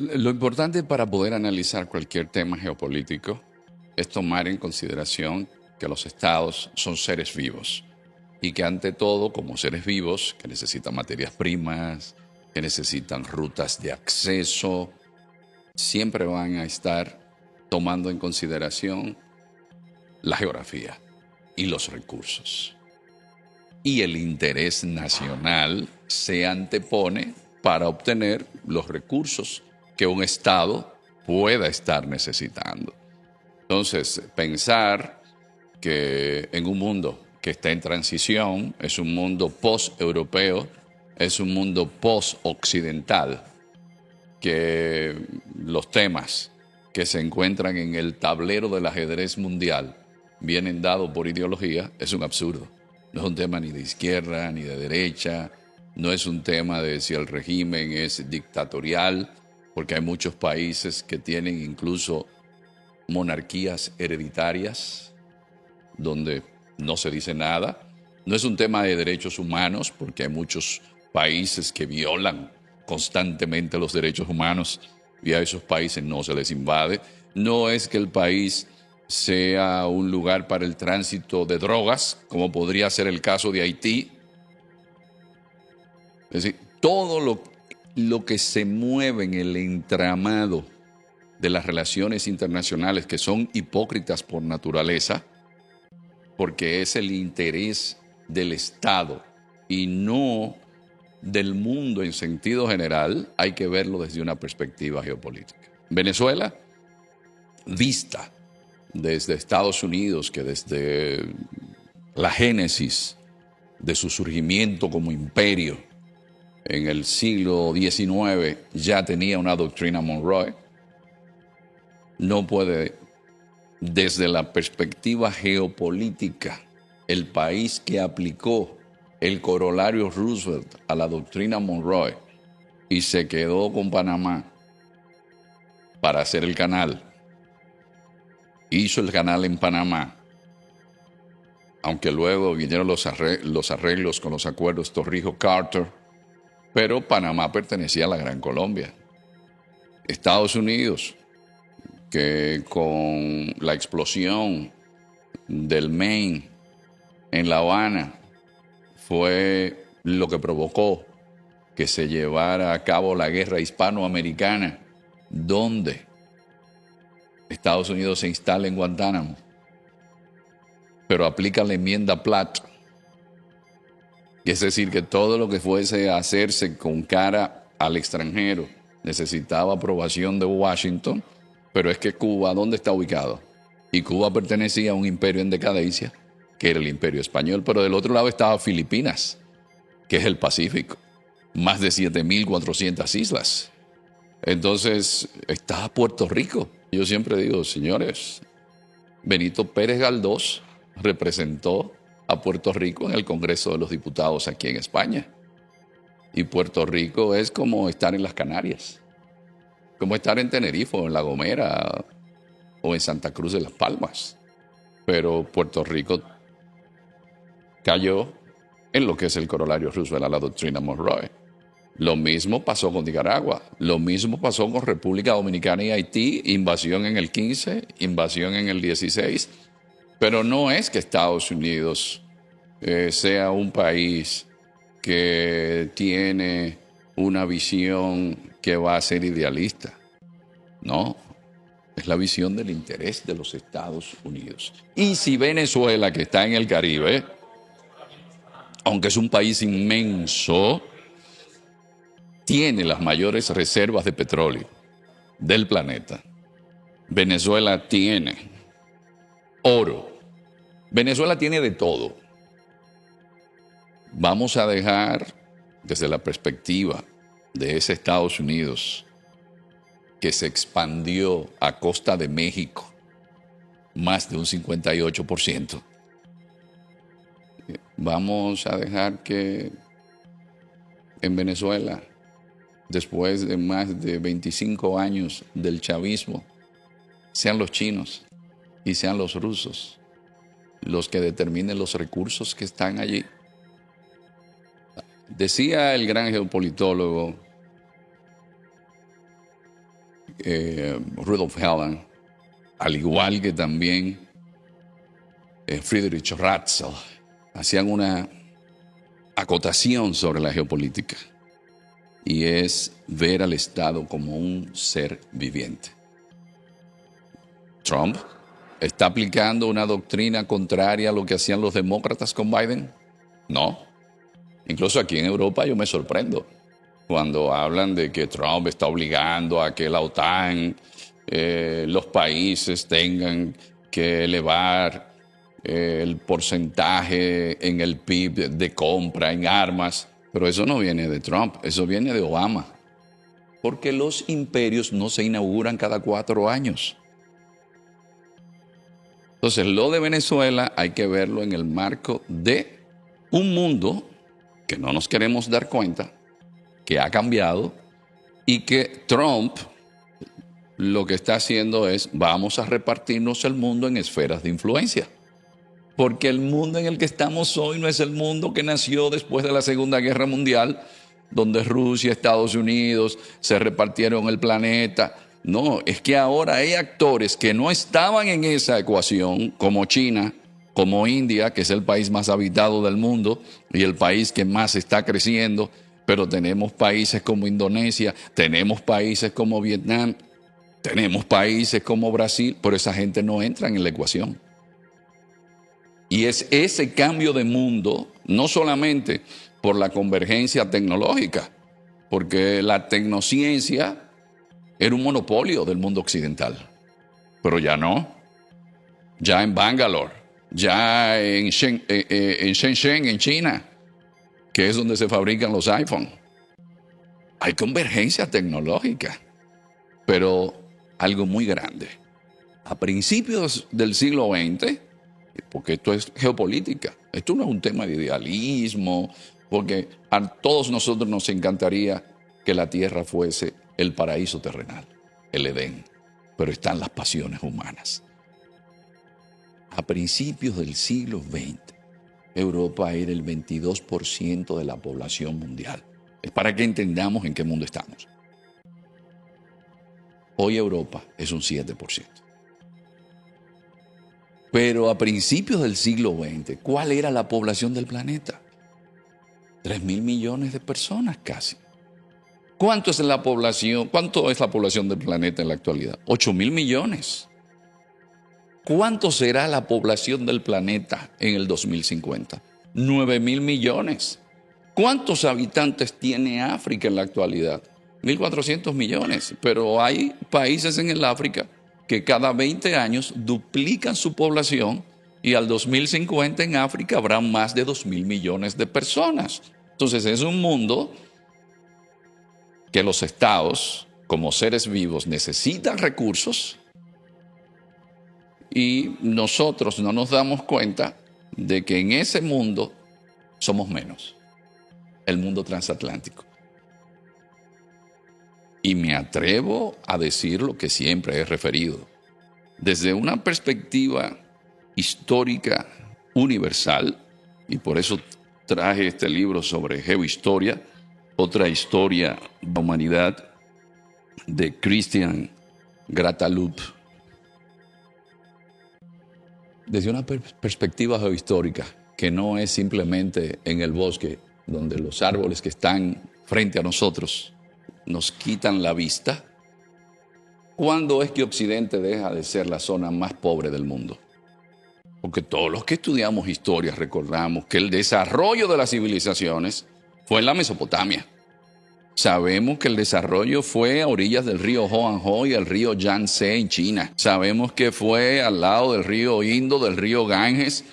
Lo importante para poder analizar cualquier tema geopolítico es tomar en consideración que los estados son seres vivos y que ante todo, como seres vivos, que necesitan materias primas, que necesitan rutas de acceso, siempre van a estar tomando en consideración la geografía y los recursos. Y el interés nacional se antepone para obtener los recursos que un Estado pueda estar necesitando. Entonces, pensar que en un mundo que está en transición, es un mundo post-europeo, es un mundo post-occidental, que los temas que se encuentran en el tablero del ajedrez mundial vienen dados por ideología, es un absurdo. No es un tema ni de izquierda ni de derecha, no es un tema de si el régimen es dictatorial, porque hay muchos países que tienen incluso monarquías hereditarias, donde no se dice nada. No es un tema de derechos humanos, porque hay muchos países que violan constantemente los derechos humanos y a esos países no se les invade. No es que el país sea un lugar para el tránsito de drogas, como podría ser el caso de Haití. Es decir, todo lo que se mueve en el entramado de las relaciones internacionales, que son hipócritas por naturaleza, porque es el interés del Estado y no del mundo en sentido general, hay que verlo desde una perspectiva geopolítica. Venezuela, vista desde Estados Unidos, que desde la génesis de su surgimiento como imperio en el siglo XIX ya tenía una doctrina Monroe, no puede, desde la perspectiva geopolítica, el país que aplicó el corolario Roosevelt a la doctrina Monroe y se quedó con Panamá para hacer el canal, hizo el canal en Panamá, aunque luego vinieron los arreglos con los acuerdos Torrijos-Carter, pero Panamá pertenecía a la Gran Colombia. Estados Unidos, que con la explosión del Maine en La Habana fue lo que provocó que se llevara a cabo la guerra hispanoamericana, donde Estados Unidos se instala en Guantánamo, pero aplica la enmienda Platt. Es decir, que todo lo que fuese a hacerse con cara al extranjero necesitaba aprobación de Washington, pero es que Cuba, ¿dónde está ubicado? Y Cuba pertenecía a un imperio en decadencia, que era el Imperio Español, pero del otro lado estaba Filipinas, que es el Pacífico, más de 7.400 islas. Entonces está Puerto Rico. Yo siempre digo, señores, Benito Pérez Galdós representó a Puerto Rico en el Congreso de los Diputados aquí en España. Y Puerto Rico es como estar en las Canarias, como estar en Tenerife o en La Gomera o en Santa Cruz de las Palmas. Pero Puerto Rico cayó en lo que es el corolario Roosevelt a la doctrina Monroe. Lo mismo pasó con Nicaragua, lo mismo pasó con República Dominicana y Haití, invasión en el 15, invasión en el 16, pero no es que Estados Unidos sea un país que tiene una visión que va a ser idealista. No, es la visión del interés de los Estados Unidos. Y si Venezuela, que está en el Caribe, aunque es un país inmenso, tiene las mayores reservas de petróleo del planeta. Venezuela tiene oro. Venezuela tiene de todo. Vamos a dejar, desde la perspectiva de ese Estados Unidos que se expandió a costa de México más de un 58%, vamos a dejar que en Venezuela, después de más de 25 años del chavismo, sean los chinos y sean los rusos los que determinen los recursos que están allí. Decía el gran geopolitólogo Rudolf Helen, al igual que también Friedrich Ratzel, hacían una acotación sobre la geopolítica, y es ver al Estado como un ser viviente. Trump está aplicando una doctrina contraria a lo que hacían los demócratas con Biden. No. Incluso aquí en Europa yo me sorprendo cuando hablan de que Trump está obligando a que la OTAN, los países tengan que elevar el porcentaje en el PIB de compra en armas. Pero eso no viene de Trump, eso viene de Obama. Porque los imperios no se inauguran cada 4 años. Entonces, lo de Venezuela hay que verlo en el marco de un mundo que no nos queremos dar cuenta, que ha cambiado, y que Trump lo que está haciendo es: vamos a repartirnos el mundo en esferas de influencia. Porque el mundo en el que estamos hoy no es el mundo que nació después de la Segunda Guerra Mundial, donde Rusia, Estados Unidos se repartieron el planeta. No, es que ahora hay actores que no estaban en esa ecuación, como China, como India, que es el país más habitado del mundo y el país que más está creciendo, pero tenemos países como Indonesia, tenemos países como Vietnam, tenemos países como Brasil, pero esa gente no entra en la ecuación. Y es ese cambio de mundo, no solamente por la convergencia tecnológica, porque la tecnociencia era un monopolio del mundo occidental, pero ya no. Ya en Bangalore, ya en Shenzhen, en China, que es donde se fabrican los iPhones, hay convergencia tecnológica, pero algo muy grande. A principios del siglo XX, porque esto es geopolítica, esto no es un tema de idealismo, porque a todos nosotros nos encantaría que la Tierra fuese el paraíso terrenal, el Edén, pero están las pasiones humanas. A principios del siglo XX, Europa era el 22% de la población mundial. Es para que entendamos en qué mundo estamos. Hoy Europa es un 7%. Pero a principios del siglo XX, ¿cuál era la población del planeta? 3.000 millones de personas casi. ¿Cuánto es la población del planeta en la actualidad? 8.000 millones. ¿Cuánto será la población del planeta en el 2050? 9.000 millones. ¿Cuántos habitantes tiene África en la actualidad? 1.400 millones. Pero hay países en el África que cada 20 años duplican su población, y al 2050 en África habrá más de 2.000 millones de personas. Entonces es un mundo que los estados, como seres vivos, necesitan recursos, y nosotros no nos damos cuenta de que en ese mundo somos menos, el mundo transatlántico. Y me atrevo a decir lo que siempre he referido. Desde una perspectiva histórica universal, y por eso traje este libro sobre geohistoria, otra historia de la humanidad, de Christian Gratalup. Desde una perspectiva geohistórica, que no es simplemente en el bosque, donde los árboles que están frente a nosotros nos quitan la vista. ¿Cuándo es que Occidente deja de ser la zona más pobre del mundo? Porque todos los que estudiamos historia recordamos que el desarrollo de las civilizaciones fue en la Mesopotamia. Sabemos que el desarrollo fue a orillas del río Hoangho y el río Yangtze en China. Sabemos que fue al lado del río Indo, del río Ganges,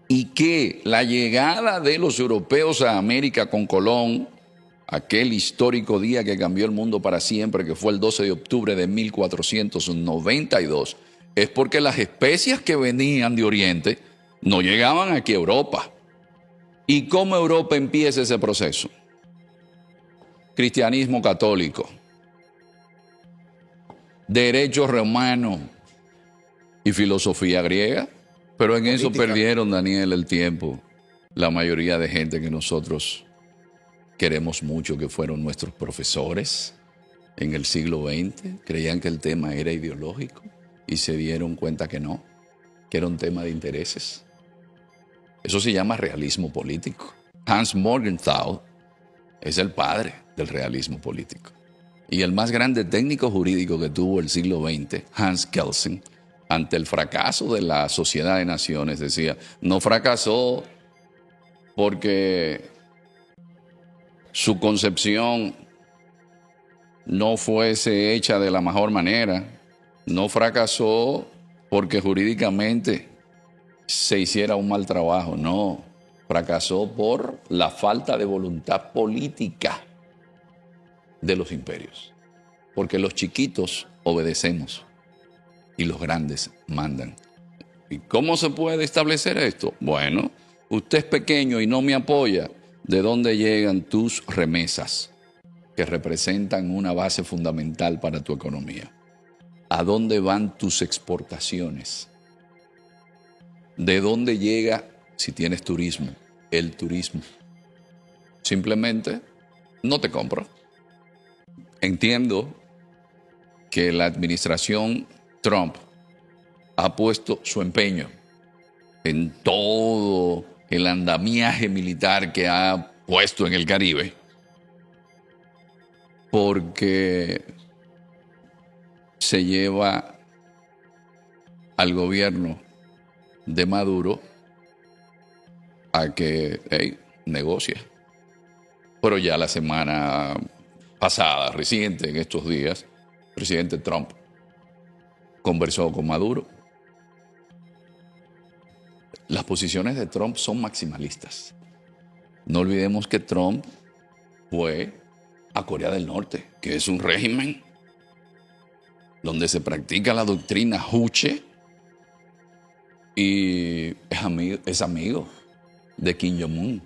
y que la llegada de los europeos a América con Colón, aquel histórico día que cambió el mundo para siempre, que fue el 12 de octubre de 1492, es porque las especias que venían de Oriente no llegaban aquí a Europa. ¿Y cómo Europa empieza ese proceso? Cristianismo católico, derecho romano y filosofía griega. Pero en eso perdieron, Daniel, el tiempo la mayoría de gente que nosotros queremos mucho, que fueron nuestros profesores, en el siglo XX, creían que el tema era ideológico y se dieron cuenta que no, que era un tema de intereses. Eso se llama realismo político. Hans Morgenthau es el padre del realismo político. Y el más grande técnico jurídico que tuvo el siglo XX, Hans Kelsen, ante el fracaso de la Sociedad de Naciones, decía, no fracasó porque su concepción no fuese hecha de la mejor manera, no fracasó porque jurídicamente se hiciera un mal trabajo, no, fracasó por la falta de voluntad política de los imperios, porque los chiquitos obedecemos y los grandes mandan. ¿Y cómo se puede establecer esto? Bueno, usted es pequeño y no me apoya. ¿De dónde llegan tus remesas, que representan una base fundamental para tu economía? ¿A dónde van tus exportaciones? ¿De dónde llega, si tienes turismo, el turismo? Simplemente no te compro. Entiendo que la administración Trump ha puesto su empeño en todo el andamiaje militar que ha puesto en el Caribe, porque se lleva al gobierno de Maduro a que negocie. Pero ya la semana pasada, reciente, en estos días, el presidente Trump conversó con Maduro. Las posiciones de Trump son maximalistas. No olvidemos que Trump fue a Corea del Norte, que es un régimen donde se practica la doctrina Juche y es amigo de Kim Jong-un.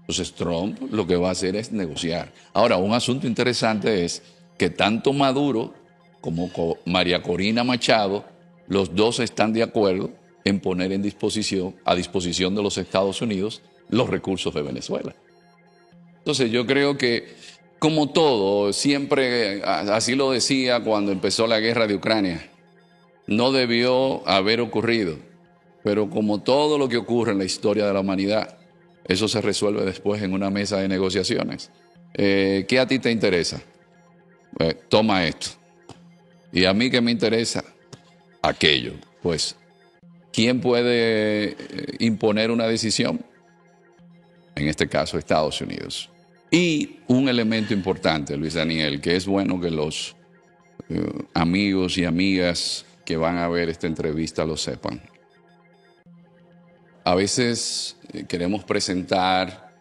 Entonces Trump lo que va a hacer es negociar. Ahora, un asunto interesante es que tanto Maduro como María Corina Machado, los dos están de acuerdo en poner a disposición de los Estados Unidos los recursos de Venezuela. Entonces yo creo que, como todo, siempre, así lo decía cuando empezó la guerra de Ucrania, no debió haber ocurrido, pero como todo lo que ocurre en la historia de la humanidad, eso se resuelve después en una mesa de negociaciones. ¿Qué a ti te interesa? Toma esto. Y a mí que me interesa aquello. Pues, ¿quién puede imponer una decisión? En este caso, Estados Unidos. Y un elemento importante, Luis Daniel, que es bueno que los amigos y amigas que van a ver esta entrevista lo sepan. A veces queremos presentar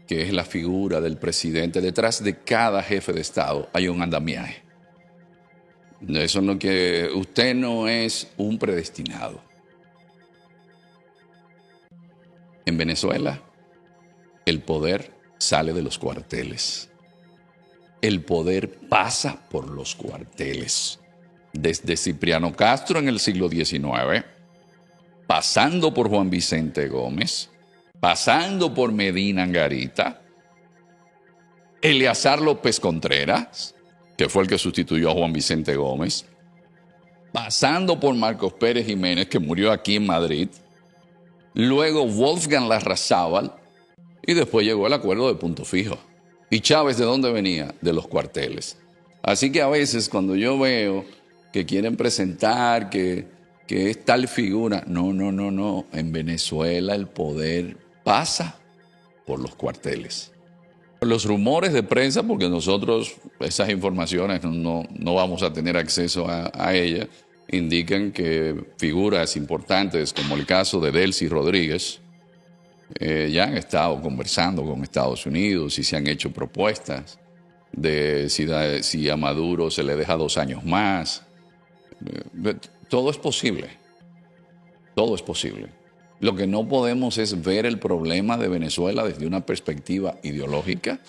que es la figura del presidente. Detrás de cada jefe de Estado hay un andamiaje. Eso no que usted no es un predestinado. En Venezuela, el poder sale de los cuarteles. El poder pasa por los cuarteles. Desde Cipriano Castro en el siglo XIX, pasando por Juan Vicente Gómez, pasando por Medina Angarita, Eleazar López Contreras, que fue el que sustituyó a Juan Vicente Gómez, pasando por Marcos Pérez Jiménez, que murió aquí en Madrid, luego Wolfgang Larrazábal, y después llegó el acuerdo de Punto Fijo. ¿Y Chávez de dónde venía? De los cuarteles. Así que a veces cuando yo veo que quieren presentar que es tal figura, no. En Venezuela el poder pasa por los cuarteles. Los rumores de prensa, porque nosotros esas informaciones no vamos a tener acceso a ellas, indican que figuras importantes, como el caso de Delcy Rodríguez, ya han estado conversando con Estados Unidos y se han hecho propuestas de si a Maduro se le deja 2 años más. Todo es posible. Todo es posible. Lo que no podemos es ver el problema de Venezuela desde una perspectiva ideológica.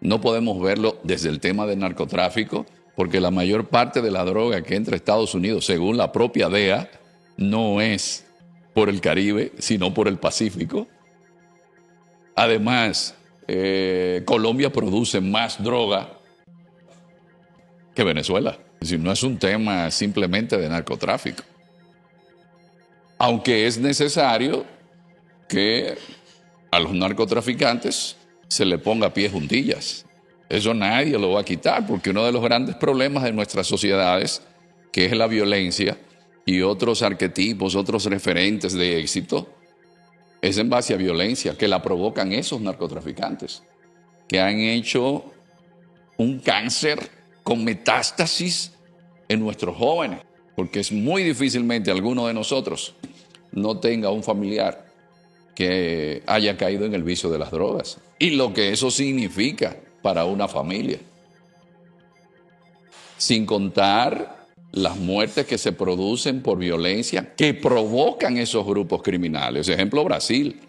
No podemos verlo desde el tema del narcotráfico, porque la mayor parte de la droga que entra a Estados Unidos, según la propia DEA, no es por el Caribe, sino por el Pacífico. Además, Colombia produce más droga que Venezuela. Es decir, no es un tema simplemente de narcotráfico. Aunque es necesario que a los narcotraficantes se le ponga pies juntillas. Eso nadie lo va a quitar, porque uno de los grandes problemas de nuestras sociedades, que es la violencia y otros arquetipos, otros referentes de éxito, es en base a violencia que la provocan esos narcotraficantes, que han hecho un cáncer con metástasis en nuestros jóvenes, porque es muy difícilmente alguno de nosotros no tenga un familiar que haya caído en el vicio de las drogas y lo que eso significa para una familia. Sin contar las muertes que se producen por violencia que provocan esos grupos criminales. Ejemplo, Brasil,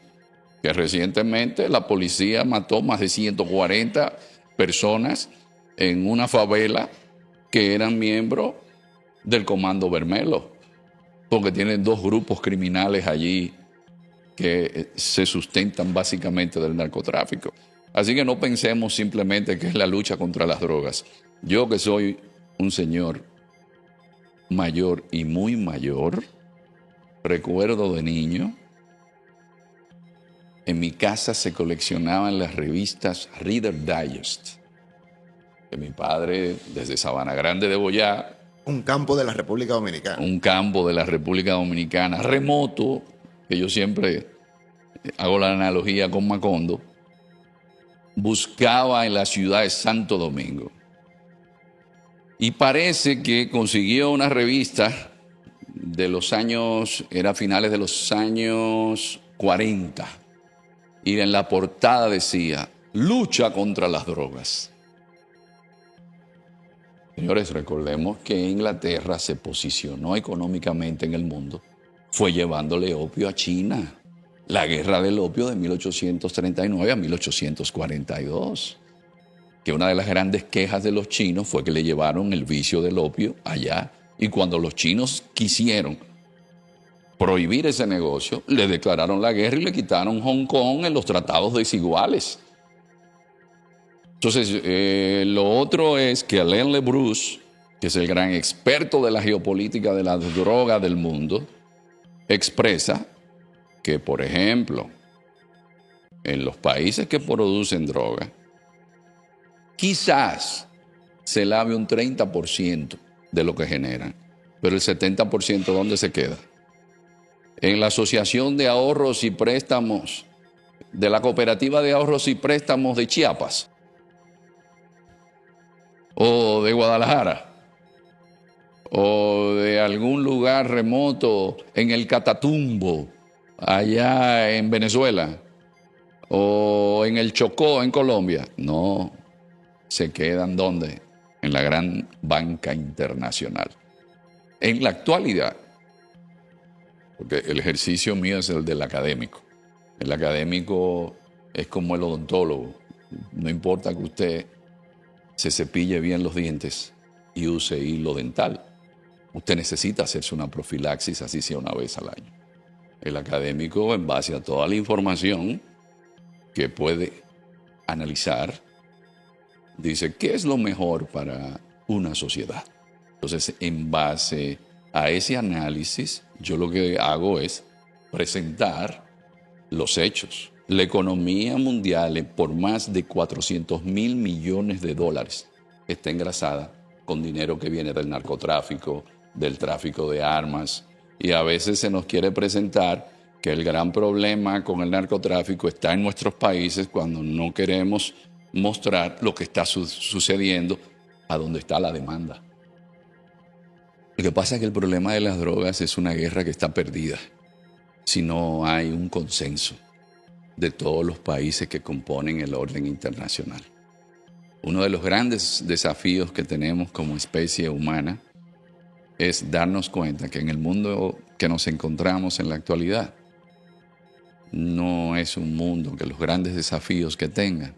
que recientemente la policía mató más de 140 personas en una favela que eran miembros del Comando Vermelho, porque tienen dos grupos criminales allí que se sustentan básicamente del narcotráfico. Así que no pensemos simplemente que es la lucha contra las drogas. Yo, que soy un señor mayor y muy mayor, recuerdo de niño, en mi casa se coleccionaban las revistas Reader Digest, que mi padre, desde Sabana Grande de Boyá, un campo de la República Dominicana. Un campo de la República Dominicana, remoto, que yo siempre hago la analogía con Macondo, buscaba en la ciudad de Santo Domingo. Y parece que consiguió una revista de los años, era finales de los años 40, y en la portada decía, lucha contra las drogas. Señores, recordemos que Inglaterra se posicionó económicamente en el mundo, fue llevándole opio a China. La guerra del opio de 1839 a 1842. Que una de las grandes quejas de los chinos fue que le llevaron el vicio del opio allá. Y cuando los chinos quisieron prohibir ese negocio, le declararon la guerra y le quitaron Hong Kong en los tratados desiguales. Entonces, lo otro es que Alain LeBruce, que es el gran experto de la geopolítica de la droga del mundo, expresa que, por ejemplo, en los países que producen droga, quizás se lave un 30% de lo que generan, pero el 70% ¿dónde se queda? En la Asociación de Ahorros y Préstamos, de la Cooperativa de Ahorros y Préstamos de Chiapas, o de Guadalajara, o de algún lugar remoto en el Catatumbo, allá en Venezuela, o en el Chocó, en Colombia. No, se quedan ¿dónde? En la gran banca internacional. En la actualidad, porque el ejercicio mío es el del académico. El académico es como el odontólogo. No importa que usted se cepille bien los dientes y use hilo dental. Usted necesita hacerse una profilaxis, así sea una vez al año. El académico, en base a toda la información que puede analizar, dice qué es lo mejor para una sociedad. Entonces, en base a ese análisis, yo lo que hago es presentar los hechos. La economía mundial, por más de 400.000 millones de dólares, está engrasada con dinero que viene del narcotráfico, del tráfico de armas. Y a veces se nos quiere presentar que el gran problema con el narcotráfico está en nuestros países cuando no queremos mostrar lo que está sucediendo a donde está la demanda. Lo que pasa es que el problema de las drogas es una guerra que está perdida si no hay un consenso de todos los países que componen el orden internacional. Uno de los grandes desafíos que tenemos como especie humana es darnos cuenta que en el mundo que nos encontramos en la actualidad no es un mundo que los grandes desafíos que tenga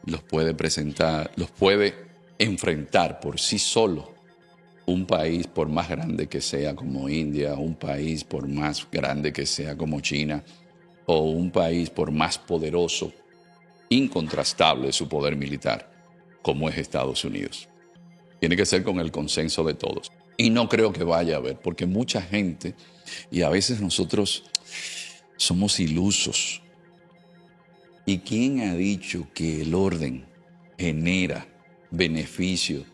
los puede presentar, los puede enfrentar por sí solo un país por más grande que sea como India, un país por más grande que sea como China, o un país por más poderoso, incontrastable su poder militar, como es Estados Unidos. Tiene que ser con el consenso de todos. Y no creo que vaya a haber, porque mucha gente, y a veces nosotros somos ilusos. ¿Y quién ha dicho que el orden genera beneficio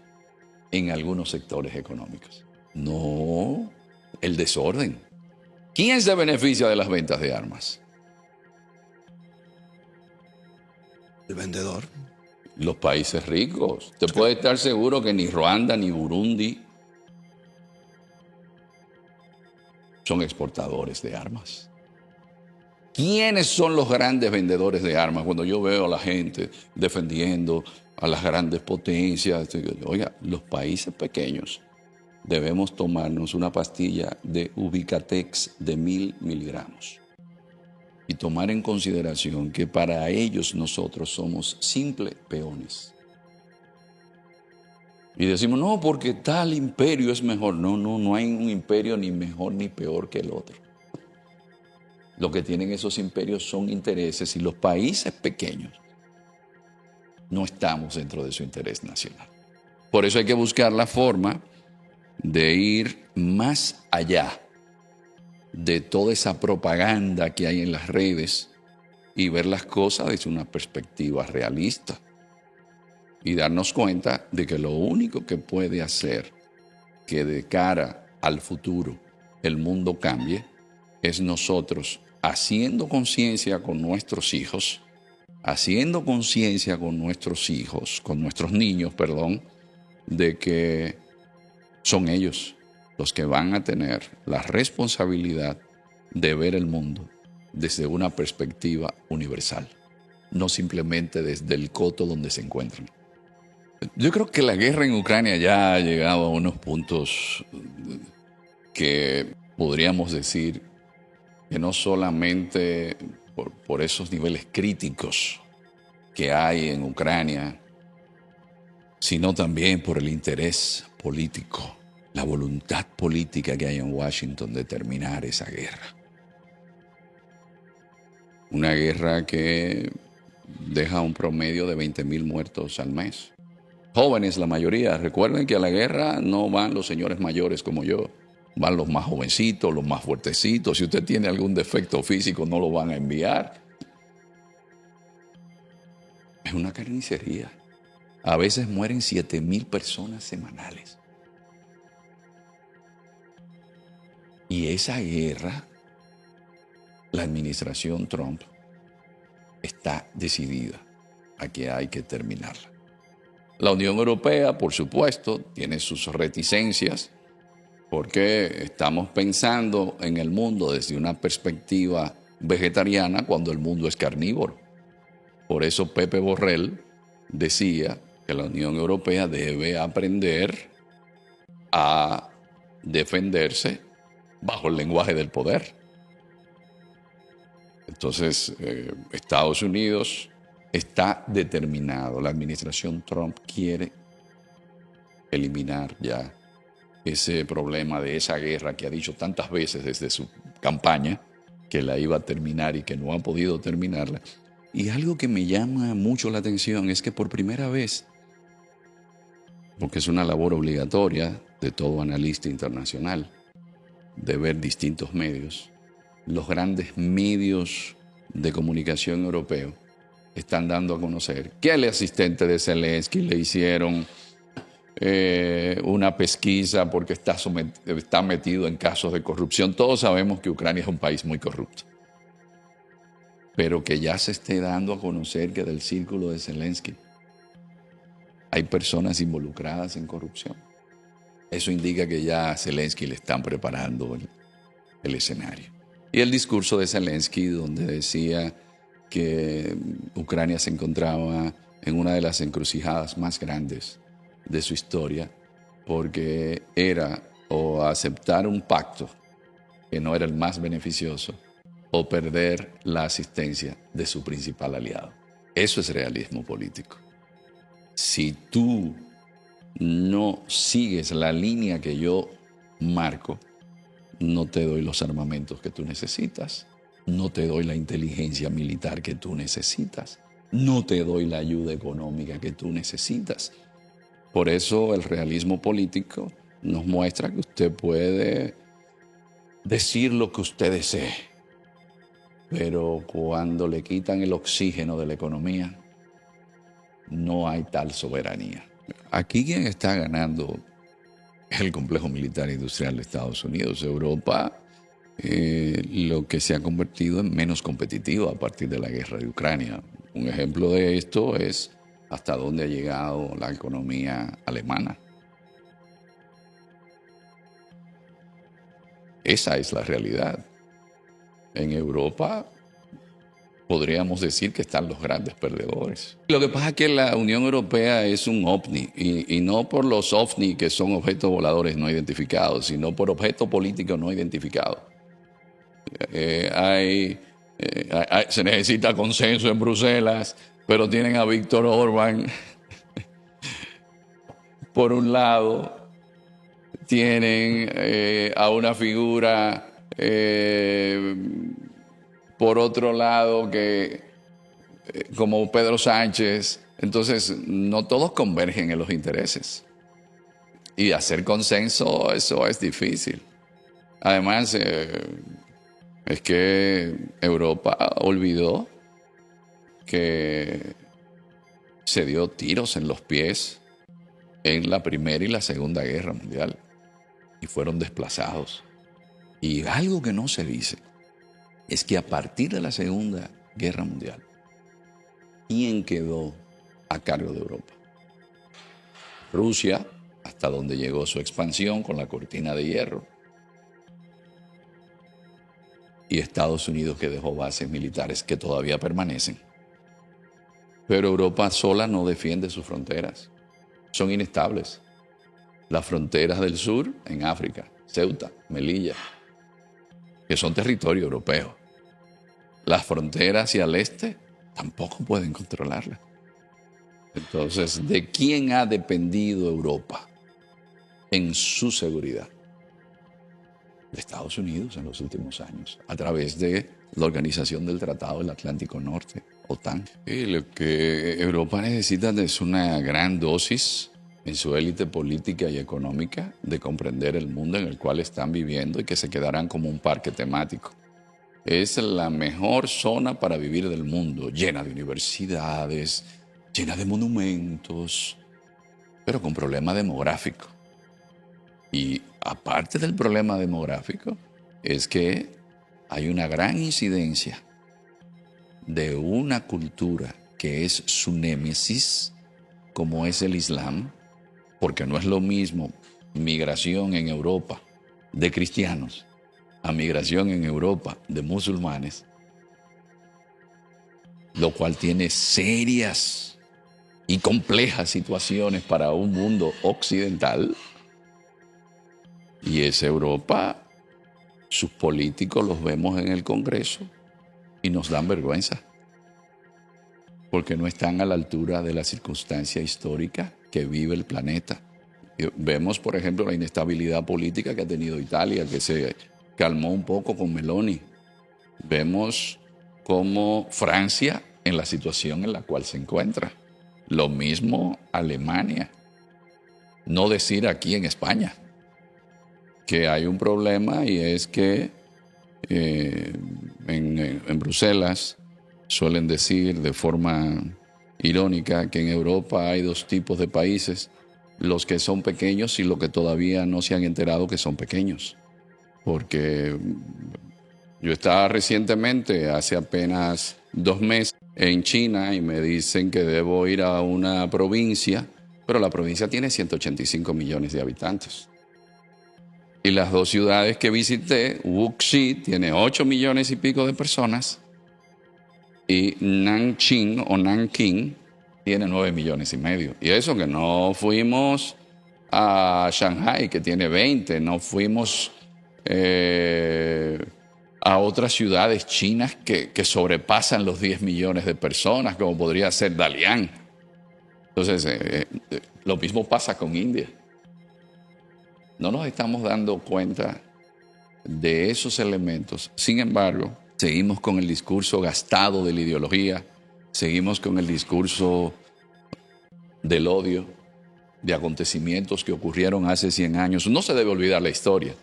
en algunos sectores económicos? No, el desorden. ¿Quién se beneficia de las ventas de armas? El vendedor. Los países ricos. Te puede estar seguro que ni Ruanda ni Burundi son exportadores de armas. ¿Quiénes son los grandes vendedores de armas? Cuando yo veo a la gente defendiendo a las grandes potencias, oiga, los países pequeños debemos tomarnos una pastilla de Ubicatex de 1000 miligramos y tomar en consideración que para ellos nosotros somos simples peones. Y decimos, no, porque tal imperio es mejor. No hay un imperio ni mejor ni peor que el otro. Lo que tienen esos imperios son intereses y los países pequeños no estamos dentro de su interés nacional. Por eso hay que buscar la forma de ir más allá de toda esa propaganda que hay en las redes y ver las cosas desde una perspectiva realista y darnos cuenta de que lo único que puede hacer que de cara al futuro el mundo cambie es nosotros haciendo conciencia con nuestros hijos, con nuestros niños, de que son ellos los que van a tener la responsabilidad de ver el mundo desde una perspectiva universal, no simplemente desde el coto donde se encuentran. Yo creo que la guerra en Ucrania ya ha llegado a unos puntos que podríamos decir que no solamente por esos niveles críticos que hay en Ucrania, sino también por el interés político, la voluntad política que hay en Washington de terminar esa guerra. Una guerra que deja un promedio de 20,000 muertos al mes. Jóvenes la mayoría. Recuerden que a la guerra no van los señores mayores como yo. Van los más jovencitos, los más fuertecitos. Si usted tiene algún defecto físico, no lo van a enviar. Es una carnicería. A veces mueren 7,000 personas semanales. Y esa guerra, la administración Trump está decidida a que hay que terminarla. La Unión Europea, por supuesto, tiene sus reticencias porque estamos pensando en el mundo desde una perspectiva vegetariana cuando el mundo es carnívoro. Por eso Pepe Borrell decía que la Unión Europea debe aprender a defenderse bajo el lenguaje del poder. Entonces, Estados Unidos está determinado. La administración Trump quiere eliminar ya ese problema de esa guerra que ha dicho tantas veces desde su campaña que la iba a terminar y que no ha podido terminarla. Y algo que me llama mucho la atención es que por primera vez, porque es una labor obligatoria de todo analista internacional, de ver distintos medios, los grandes medios de comunicación europeos están dando a conocer que al asistente de Zelensky le hicieron una pesquisa porque está metido en casos de corrupción. Todos sabemos que Ucrania es un país muy corrupto, pero que ya se esté dando a conocer que del círculo de Zelensky hay personas involucradas en corrupción. Eso indica que ya a Zelensky le están preparando el escenario. Y el discurso de Zelensky, donde decía que Ucrania se encontraba en una de las encrucijadas más grandes de su historia, porque era o aceptar un pacto que no era el más beneficioso o perder la asistencia de su principal aliado. Eso es realismo político. Si tú no sigues la línea que yo marco, no te doy los armamentos que tú necesitas, no te doy la inteligencia militar que tú necesitas, no te doy la ayuda económica que tú necesitas. Por eso el realismo político nos muestra que usted puede decir lo que usted desee, pero cuando le quitan el oxígeno de la economía, no hay tal soberanía. Aquí quien está ganando es el complejo militar e industrial de Estados Unidos. Europa, lo que se ha convertido en menos competitivo a partir de la guerra de Ucrania. Un ejemplo de esto es hasta dónde ha llegado la economía alemana. Esa es la realidad. En Europa podríamos decir que están los grandes perdedores. Lo que pasa es que la Unión Europea es un ovni, y no por los ovni que son objetos voladores no identificados, sino por objetos políticos no identificados. Se necesita consenso en Bruselas, pero tienen a Víctor Orbán por un lado, tienen a una figura por otro lado que como Pedro Sánchez. Entonces no todos convergen en los intereses, y hacer consenso, eso es difícil. Además, es que Europa olvidó que se dio tiros en los pies en la Primera y la Segunda Guerra Mundial y fueron desplazados. Y algo que no se dice es que a partir de la Segunda Guerra Mundial, ¿quién quedó a cargo de Europa? Rusia, hasta donde llegó su expansión con la cortina de hierro, y Estados Unidos, que dejó bases militares que todavía permanecen. Pero Europa sola no defiende sus fronteras. Son inestables. Las fronteras del sur, en África, Ceuta, Melilla, que son territorio europeo. Las fronteras hacia el este tampoco pueden controlarlas. Entonces, ¿de quién ha dependido Europa en su seguridad? De Estados Unidos en los últimos años, a través de la Organización del Tratado del Atlántico Norte, OTAN. Y lo que Europa necesita es una gran dosis en su élite política y económica de comprender el mundo en el cual están viviendo y que se quedarán como un parque temático. Es la mejor zona para vivir del mundo, llena de universidades, llena de monumentos, pero con problema demográfico. Y aparte del problema demográfico, es que hay una gran incidencia de una cultura que es su némesis, como es el Islam, porque no es lo mismo migración en Europa de cristianos a migración en Europa de musulmanes, lo cual tiene serias y complejas situaciones para un mundo occidental. Y esa Europa, sus políticos los vemos en el Congreso y nos dan vergüenza, porque no están a la altura de la circunstancia histórica que vive el planeta. Vemos, por ejemplo, la inestabilidad política que ha tenido Italia, que se calmó un poco con Meloni. Vemos cómo Francia, en la situación en la cual se encuentra. Lo mismo Alemania. No decir aquí en España que hay un problema, y es que en Bruselas suelen decir de forma irónica que en Europa hay dos tipos de países: los que son pequeños y los que todavía no se han enterado que son pequeños. Porque yo estaba recientemente, hace apenas 2 meses, en China, y me dicen que debo ir a una provincia, pero la provincia tiene 185 millones de habitantes. Y las 2 ciudades que visité, Wuxi tiene 8 millones y pico de personas, y Nanjing o Nanking tiene 9 millones y medio. Y eso que no fuimos a Shanghai, que tiene 20, no fuimos a otras ciudades chinas que sobrepasan los 10 millones de personas, como podría ser Dalian. Entonces, lo mismo pasa con India. No nos estamos dando cuenta de esos elementos. Sin embargo, seguimos con el discurso gastado de la ideología, seguimos con el discurso del odio, de acontecimientos que ocurrieron hace 100 años. No se debe olvidar la historia,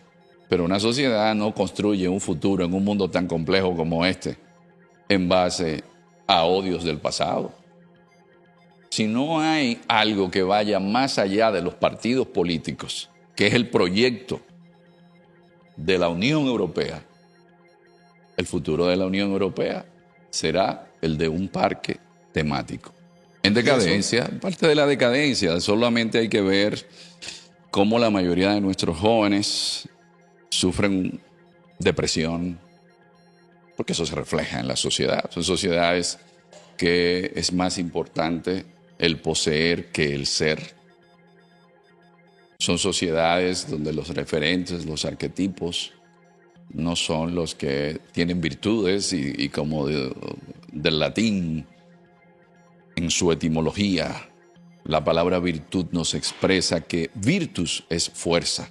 pero una sociedad no construye un futuro en un mundo tan complejo como este en base a odios del pasado. Si no hay algo que vaya más allá de los partidos políticos, que es el proyecto de la Unión Europea, el futuro de la Unión Europea será el de un parque temático. En decadencia, parte de la decadencia, solamente hay que ver cómo la mayoría de nuestros jóvenes sufren depresión, porque eso se refleja en la sociedad. Son sociedades que es más importante el poseer que el ser. Son sociedades donde los referentes, los arquetipos, no son los que tienen virtudes y como del latín, en su etimología, la palabra virtud nos expresa que virtus es fuerza.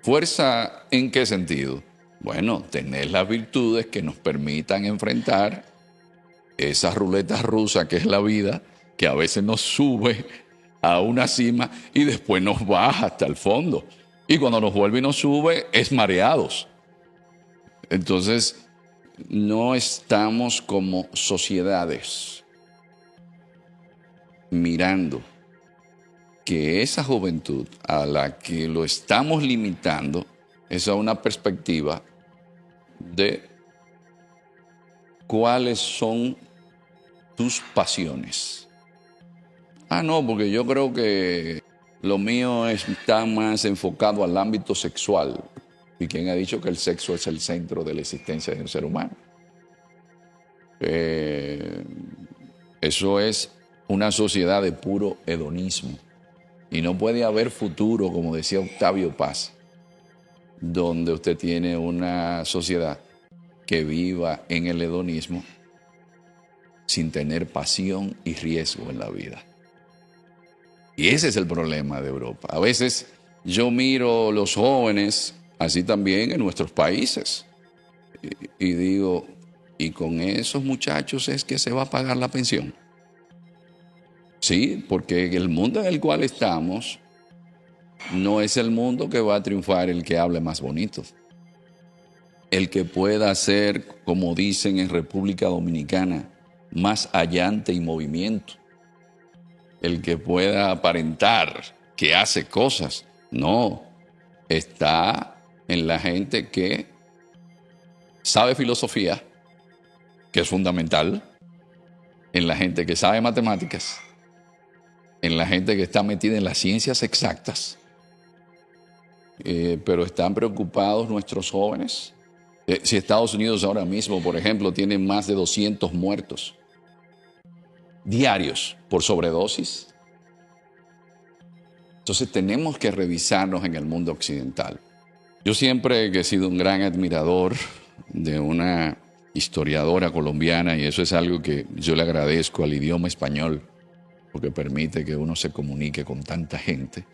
¿Fuerza en qué sentido? Bueno, tener las virtudes que nos permitan enfrentar esa ruleta rusa que es la vida, que a veces nos sube a una cima y después nos baja hasta el fondo. Y cuando nos vuelve y nos sube, es mareados. Entonces, no estamos como sociedades mirando que esa juventud a la que lo estamos limitando es a una perspectiva de cuáles son tus pasiones. No, porque yo creo que lo mío está más enfocado al ámbito sexual. ¿Y quién ha dicho que el sexo es el centro de la existencia de un ser humano? Eso es una sociedad de puro hedonismo. Y no puede haber futuro, como decía Octavio Paz, donde usted tiene una sociedad que viva en el hedonismo sin tener pasión y riesgo en la vida. Y ese es el problema de Europa. A veces yo miro los jóvenes, así también en nuestros países, y digo, ¿y con esos muchachos es que se va a pagar la pensión? Sí, porque el mundo en el cual estamos no es el mundo que va a triunfar el que hable más bonito. El que pueda ser, como dicen en República Dominicana, más allante y movimiento. El que pueda aparentar que hace cosas. No, está en la gente que sabe filosofía, que es fundamental, en la gente que sabe matemáticas, en la gente que está metida en las ciencias exactas. Pero están preocupados nuestros jóvenes. Si Estados Unidos ahora mismo, por ejemplo, tiene más de 200 muertos diarios por sobredosis. Entonces tenemos que revisarnos en el mundo occidental. Yo siempre he sido un gran admirador de una historiadora colombiana y eso es algo que yo le agradezco al idioma español porque permite que uno se comunique con tanta gente.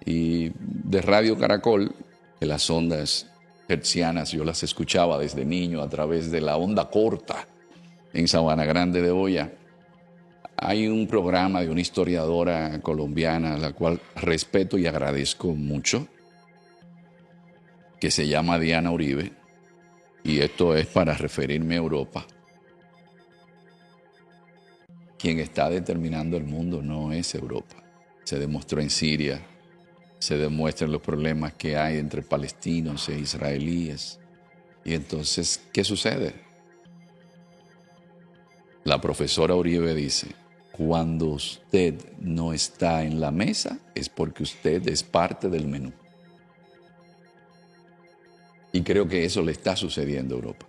Y de Radio Caracol, que las ondas hertzianas yo las escuchaba desde niño a través de la onda corta en Sabana Grande de Boya. Hay un programa de una historiadora colombiana a la cual respeto y agradezco mucho, que se llama Diana Uribe, y esto es para referirme a Europa. Quien está determinando el mundo no es Europa. Se demostró en Siria, se demuestran los problemas que hay entre palestinos e israelíes. Y entonces, ¿qué sucede? La profesora Uribe dice, cuando usted no está en la mesa es porque usted es parte del menú. Y creo que eso le está sucediendo a Europa.